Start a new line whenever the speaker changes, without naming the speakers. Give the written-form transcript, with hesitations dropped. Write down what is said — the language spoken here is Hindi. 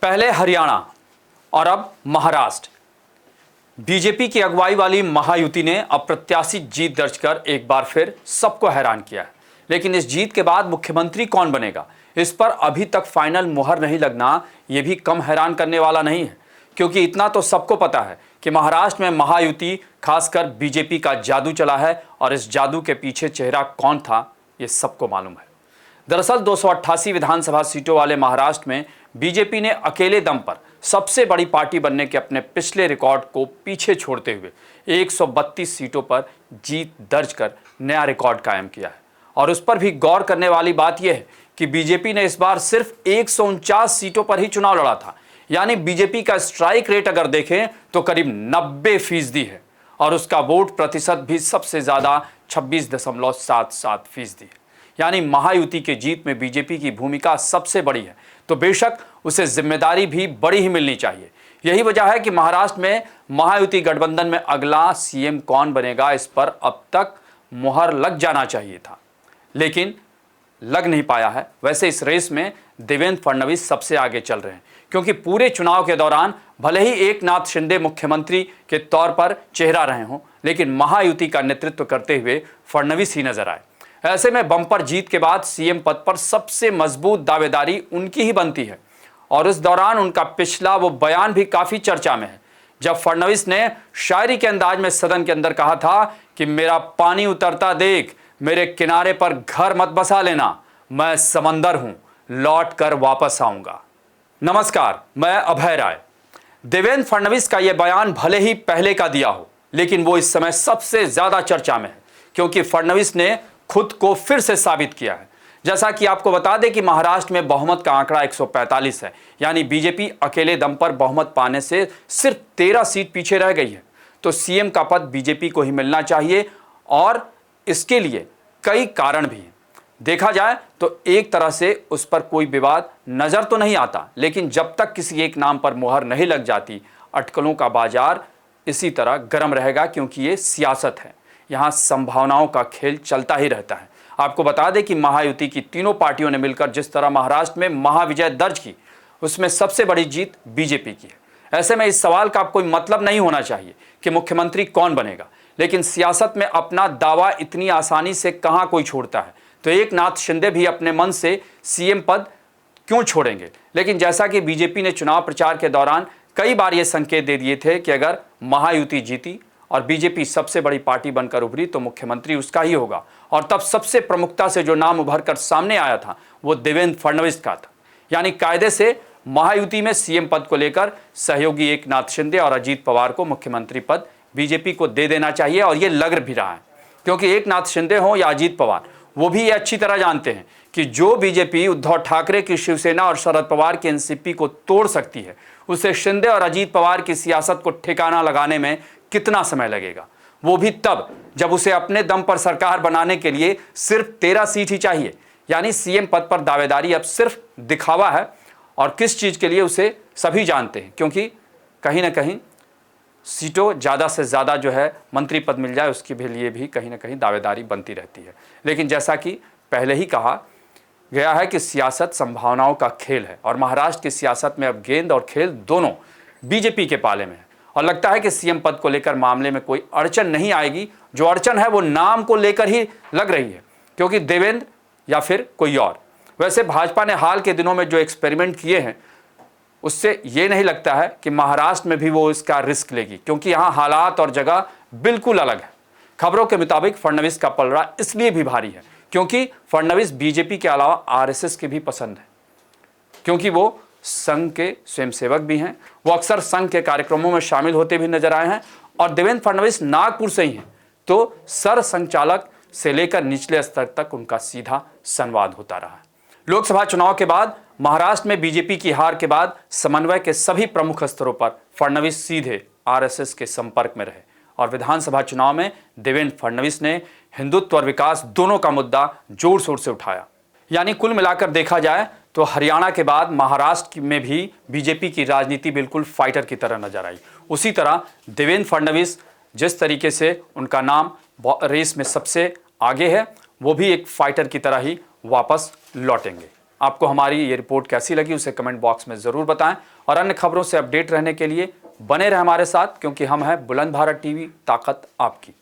पहले हरियाणा और अब महाराष्ट्र। बीजेपी की अगुवाई वाली महायुति ने अप्रत्याशित जीत दर्ज कर एक बार फिर सबको हैरान किया है। लेकिन इस जीत के बाद मुख्यमंत्री कौन बनेगा, इस पर अभी तक फाइनल मुहर नहीं लगना यह भी कम हैरान करने वाला नहीं है, क्योंकि इतना तो सबको पता है कि महाराष्ट्र में महायुति खासकर बीजेपी का जादू चला है और इस जादू के पीछे चेहरा कौन था ये सबको मालूम है। दरअसल 288 विधानसभा सीटों वाले महाराष्ट्र में बीजेपी ने अकेले दम पर सबसे बड़ी पार्टी बनने के अपने पिछले रिकॉर्ड को पीछे छोड़ते हुए 132 सीटों पर जीत दर्ज कर नया रिकॉर्ड कायम किया है। और उस पर भी गौर करने वाली बात यह है कि बीजेपी ने इस बार सिर्फ 149 सीटों पर ही चुनाव लड़ा था, यानी बीजेपी का स्ट्राइक रेट अगर देखें तो करीब 90% है और उसका वोट प्रतिशत भी सबसे ज्यादा 26.77% है। यानी महायुति के जीत में बीजेपी की भूमिका सबसे बड़ी है, तो बेशक उसे जिम्मेदारी भी बड़ी ही मिलनी चाहिए। यही वजह है कि महाराष्ट्र में महायुति गठबंधन में अगला सीएम कौन बनेगा इस पर अब तक मुहर लग जाना चाहिए था, लेकिन लग नहीं पाया है। वैसे इस रेस में देवेंद्र फडणवीस सबसे आगे चल रहे हैं, क्योंकि पूरे चुनाव के दौरान भले ही एकनाथ शिंदे मुख्यमंत्री के तौर पर चेहरा रहे हों, लेकिन महायुति का नेतृत्व करते हुए फडणवीस ही नजर आए। ऐसे में बम्पर जीत के बाद सीएम पद पर सबसे मजबूत दावेदारी उनकी ही बनती है और इस दौरान उनका पिछला वो बयान भी काफी चर्चा में है, जब फडणवीस ने शायरी के अंदाज में सदन के अंदर कहा था कि मेरा पानी उतरता देख, मेरे किनारे पर घर मत बसा लेना, मैं समंदर हूं, लौट कर वापस आऊंगा। नमस्कार, मैं अभय राय। देवेंद्र फडणवीस का यह बयान भले ही पहले का दिया हो, लेकिन वो इस समय सबसे ज्यादा चर्चा में है, क्योंकि फडणवीस ने खुद को फिर से साबित किया है। जैसा कि आपको बता दें कि महाराष्ट्र में बहुमत का आंकड़ा 145 है, यानी बीजेपी अकेले दम पर बहुमत पाने से सिर्फ 13 सीट पीछे रह गई है। तो सीएम का पद बीजेपी को ही मिलना चाहिए और इसके लिए कई कारण भी हैं। देखा जाए तो एक तरह से उस पर कोई विवाद नजर तो नहीं आता, लेकिन जब तक किसी एक नाम पर मुहर नहीं लग जाती, अटकलों का बाजार इसी तरह गर्म रहेगा, क्योंकि ये सियासत है। यहाँ संभावनाओं का खेल चलता ही रहता है। आपको बता दें कि महायुति की तीनों पार्टियों ने मिलकर जिस तरह महाराष्ट्र में महाविजय दर्ज की, उसमें सबसे बड़ी जीत बीजेपी की है। ऐसे में इस सवाल का कोई मतलब नहीं होना चाहिए कि मुख्यमंत्री कौन बनेगा, लेकिन सियासत में अपना दावा इतनी आसानी से कहां कोई छोड़ता है। तो एकनाथ शिंदे भी अपने मन से सीएम पद क्यों छोड़ेंगे। लेकिन जैसा कि बीजेपी ने चुनाव प्रचार के दौरान कई बार ये संकेत दे दिए थे कि अगर महायुति जीती और बीजेपी सबसे बड़ी पार्टी बनकर उभरी तो मुख्यमंत्री उसका ही होगा, और तब सबसे प्रमुखता से जो नाम उभर कर सामने आया था वो देवेंद्र फडणवीस का था। यानी कायदे से महायुति में सीएम पद को लेकर सहयोगी एकनाथ शिंदे और अजीत पवार को मुख्यमंत्री पद बीजेपी को दे देना चाहिए, और ये लग भी रहा है, क्योंकि एकनाथ शिंदे हो या अजीत पवार, वो भी ये अच्छी तरह जानते हैं कि जो बीजेपी उद्धव ठाकरे की शिवसेना और शरद पवार की एनसीपी को तोड़ सकती है, उसे शिंदे और अजीत पवार की सियासत को ठिकाना लगाने में कितना समय लगेगा, वो भी तब जब उसे अपने दम पर सरकार बनाने के लिए सिर्फ 13 सीट ही चाहिए। यानी सीएम पद पर दावेदारी अब सिर्फ दिखावा है, और किस चीज के लिए उसे सभी जानते हैं, क्योंकि कहीं ना कहीं सीटों ज़्यादा से ज़्यादा जो है मंत्री पद मिल जाए, उसके भी लिए भी कहीं ना कहीं दावेदारी बनती रहती है। लेकिन जैसा कि पहले ही कहा गया है कि सियासत संभावनाओं का खेल है, और महाराष्ट्र की सियासत में अब गेंद और खेल दोनों बीजेपी के पाले में है, और लगता है कि सीएम पद को लेकर मामले में कोई अड़चन नहीं आएगी। जो अड़चन है वो नाम को लेकर ही लग रही है, क्योंकि देवेंद्र या फिर कोई और। वैसे भाजपा ने हाल के दिनों में जो एक्सपेरिमेंट किए हैं, उससे ये नहीं लगता है कि महाराष्ट्र में भी वो इसका रिस्क लेगी, क्योंकि यहाँ हालात और जगह बिल्कुल अलग है। खबरों के मुताबिक फडणवीस का पलड़ा इसलिए भी भारी है क्योंकि फडणवीस बीजेपी के अलावा आरएसएस के भी पसंद है, क्योंकि वो संघ के स्वयंसेवक भी हैं। वो अक्सर संघ के कार्यक्रमों में शामिल होते भी नजर आए हैं, और देवेंद्र फडणवीस नागपुर से ही हैं, तो सर संचालक से लेकर निचले स्तर तक उनका सीधा संवाद होता रहा है। लोकसभा चुनाव के बाद महाराष्ट्र में बीजेपी की हार के बाद समन्वय के सभी प्रमुख स्तरों पर फडणवीस सीधे आरएसएस के संपर्क में रहे, और विधानसभा चुनाव में देवेंद्र फडणवीस ने हिंदुत्व और विकास दोनों का मुद्दा जोर शोर से उठाया। यानी कुल मिलाकर देखा जाए तो हरियाणा के बाद महाराष्ट्र में भी बीजेपी की राजनीति बिल्कुल फाइटर की तरह नजर आई। उसी तरह देवेंद्र फडणवीस जिस तरीके से उनका नाम रेस में सबसे आगे है, वो भी एक फाइटर की तरह ही वापस लौटेंगे। आपको हमारी ये रिपोर्ट कैसी लगी उसे कमेंट बॉक्स में ज़रूर बताएं और अन्य खबरों से अपडेट रहने के लिए बने रहे हमारे साथ, क्योंकि हम हैं बुलंद भारत टीवी, ताकत आपकी।